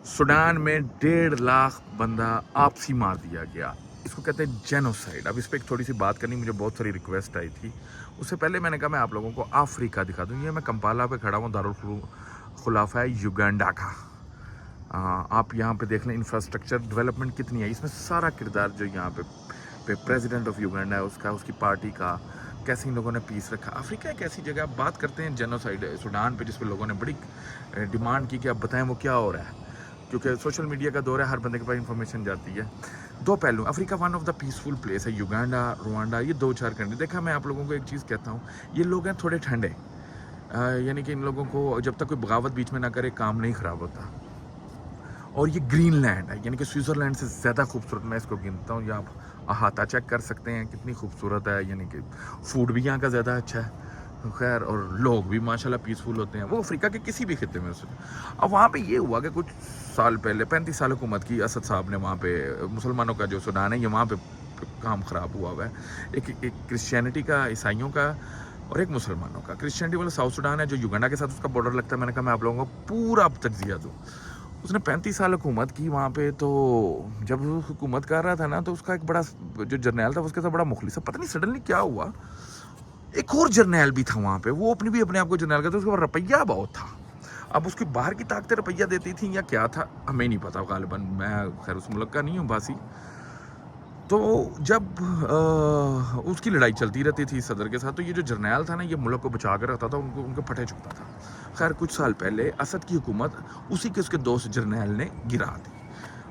Sudan में 1.5 लाख बंदा आपसी मार दिया गया। इसको कहते हैं जेनोसाइड। अब इस पर एक थोड़ी सी बात करनी, मुझे बहुत सारी रिक्वेस्ट आई थी। उससे पहले मैंने कहा मैं आप लोगों को अफ्रीका दिखा दूँ। ये मैं कंपाला पे खड़ा हूँ, दारुल खुलाफा है युगांडा का। आप यहाँ पे देख लें इंफ्रास्ट्रक्चर डेवलपमेंट कितनी है। इसमें सारा किरदार जो यहाँ पे प्रेसिडेंट ऑफ युगांडा है उसका, उसकी पार्टी का, कैसे इन लोगों ने पीस रखा। अफ्रीका एक ऐसी जगह, आप बात करते हैं जेनोसाइड सूडान पे, जिस पे लोगों ने बड़ी डिमांड की कि आप बताएं वो क्या हो रहा है, क्योंकि सोशल मीडिया का दौर है, हर बंदे के पास इन्फॉर्मेशन जाती है। दो पहलू, Africa one of the peaceful place है, युगांडा रुवांडा, ये 2-4 कंट्री। देखा, मैं आप लोगों को एक चीज़ कहता हूँ, ये लोग हैं थोड़े ठंडे, यानी कि इन लोगों को जब तक कोई बगावत बीच में ना करे काम नहीं ख़राब होता। और ये ग्रीन लैंड है, यानी कि स्विट्ज़रलैंड से ज़्यादा खूबसूरत मैं इसको गिनता हूँ। ये आप अहाता चेक कर सकते हैं कितनी खूबसूरत है, यानी कि फूड भी यहाँ का ज़्यादा अच्छा है, खैर, और लोग भी माशाल्लाह पीसफुल होते हैं। वो अफ्रीका के किसी भी खिते में उससे। अब वहाँ पे ये हुआ कि कुछ साल पहले 35 साल हुकूमत की असद साहब ने वहाँ पे, मुसलमानों का जो सूडान है, ये वहाँ पे काम ख़राब हुआ है। एक क्रिश्चियनिटी का, ईसाइयों का, और एक मुसलमानों का। क्रिश्चियनिटी वाला साउथ सूडान है जो युगांडा के साथ उसका बॉर्डर लगता है। मैंने कहा मैं आप लोगों को पूरा तज्जिया दूँ। उसने 35 साल हुकूमत की वहाँ पे, तो जब वो हुकूमत कर रहा था ना, तो उसका एक बड़ा जो जर्नैल था उसके साथ बड़ा मुखलिस है। पता नहीं सडनली क्या हुआ, एक और जर्नैल भी था वहाँ पे, वो अपने आप को जर्नैल कहता, उसके बाद रुपया बहुत था। अब उसकी बाहर की ताकतें रुपया देती थी या क्या था हमें नहीं पता, गालिबन मैं खैर उस मुल्क का नहीं हूँ बासी। तो जब उसकी लड़ाई चलती रहती थी सदर के साथ, तो ये जो जर्नैल था ना, ये मुल्क को बचा कर रखता था, उनके फटे चुकता था। खैर कुछ साल पहले असद की हुकूमत उसी के उसके दोस्त जर्नैल ने गिरा दी,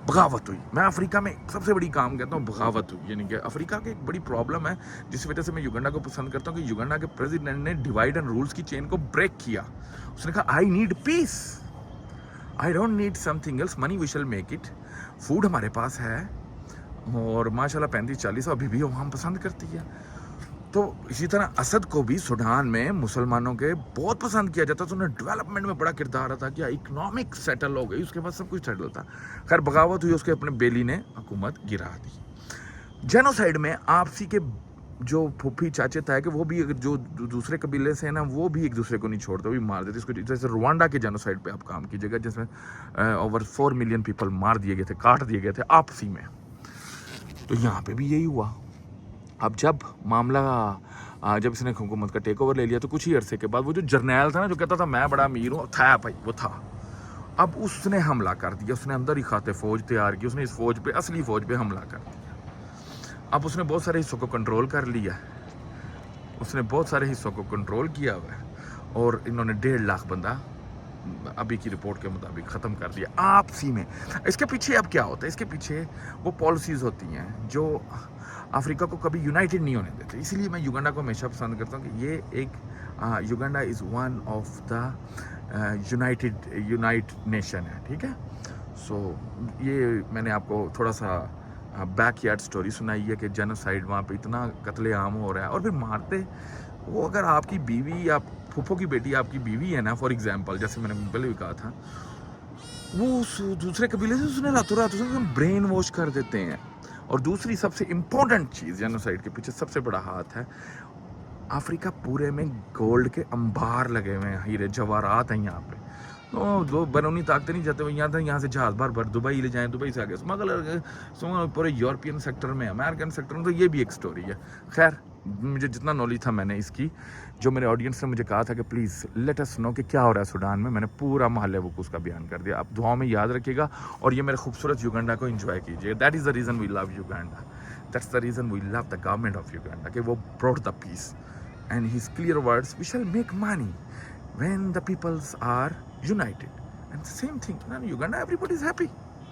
बगावत हुई। मैं अफ्रीका में सबसे बड़ी काम कहता हूँ बगावत हुई, यानी कि अफ्रीका की एक बड़ी प्रॉब्लम है, जिस वजह से मैं युगांडा को पसंद करता हूँ कि युगांडा के प्रेसिडेंट ने डिवाइड एंड रूल्स की चेन को ब्रेक किया। उसने कहा I need peace, I don't need something else, money we shall make it. Food हमारे पास है, और माशाल्लाह 35-40 अभी भी हम पसंद करती है। तो इसी तरह असद को भी सूडान में मुसलमानों के बहुत पसंद किया जाता, तो उन्हें डेवलपमेंट में बड़ा किरदार था कि इकोनॉमिक सेटल हो गई, उसके बाद सब कुछ सेटल था। खैर बगावत हुई, उसके अपने बेली ने हुकूमत गिरा दी। जेनोसाइड में आपसी के जो फूफी चाचे था कि वो भी जो दूसरे कबीले से है ना, वो भी एक दूसरे को नहीं छोड़ते, वो भी मार देते इसको। जैसे रुवांडा के जेनोसाइड पे आप काम कीजिएगा, जिसमें ओवर 4 मिलियन पीपल मार दिए गए थे, काट दिए गए थे आपसी में। तो यहाँ पे भी यही हुआ। अब जब मामला जब इसने हुकूमत का टेक ओवर ले लिया, तो कुछ ही अरसे के बाद वो जो जर्नैल था ना, जो कहता था मैं बड़ा अमीर हूँ, था भाई वो था, अब उसने हमला कर दिया। उसने अंदर ही खाते फौज तैयार की, उसने इस फौज पे, असली फौज पे हमला कर दिया। अब उसने बहुत सारे हिस्सों को कंट्रोल कर लिया, उसने बहुत सारे हिस्सों को कंट्रोल किया हुआ है, और इन्होंने 1.5 लाख बंदा अभी की रिपोर्ट के मुताबिक ख़त्म कर दिया आपसी में। इसके पीछे अब क्या होता है, इसके पीछे वो पॉलिसीज़ होती हैं जो अफ्रीका को कभी यूनाइटेड नहीं होने देते। इसीलिए मैं युगांडा को हमेशा पसंद करता हूँ कि ये एक Uganda is one of the unite nation है, ठीक है। सो ये मैंने आपको थोड़ा सा बैक यार्ड स्टोरी सुनाई है कि जेनोसाइड वहाँ पे इतना कत्लेआम हो रहा है, और फिर मारते वो, अगर आपकी बीवी या फूफो की बेटी आपकी बीवी है ना, फॉर एग्जांपल, जैसे मैंने पहले भी कहा था, वो उस दूसरे कबीले से उसने रातों रात उसने ब्रेन वॉश कर देते हैं। और दूसरी सबसे इम्पोर्टेंट चीज़, जेनोसाइड के पीछे सबसे बड़ा हाथ है, अफ्रीका पूरे में गोल्ड के अंबार लगे हुए हैं, हीरे जवाहरात हैं यहाँ पे। तो जो बैरूनी ताकतें नहीं जाते, वो यहाँ से जहाज़ भर दुबई ले जाएं, दुबई से आगे स्मगलर पूरे यूरोपियन सेक्टर में, अमेरिकन सेक्टर में। तो ये भी एक स्टोरी है। खैर मुझे जितना नॉलेज था मैंने इसकी, जो मेरे ऑडियंस ने मुझे कहा था कि प्लीज़ लेट अस नो कि क्या हो रहा है सूडान में, मैंने पूरा महल वकूफ़ उसका बयान कर दिया। आप दुआओं में याद रखिएगा, और ये मेरे खूबसूरत युगांडा को एंजॉय कीजिए। That is the reason we love Uganda, that's the reason we love the government of Uganda, कि वो brought the peace and his clear words, we shall make money when the peoples are united. And the same thing, in Uganda, everybody is happy.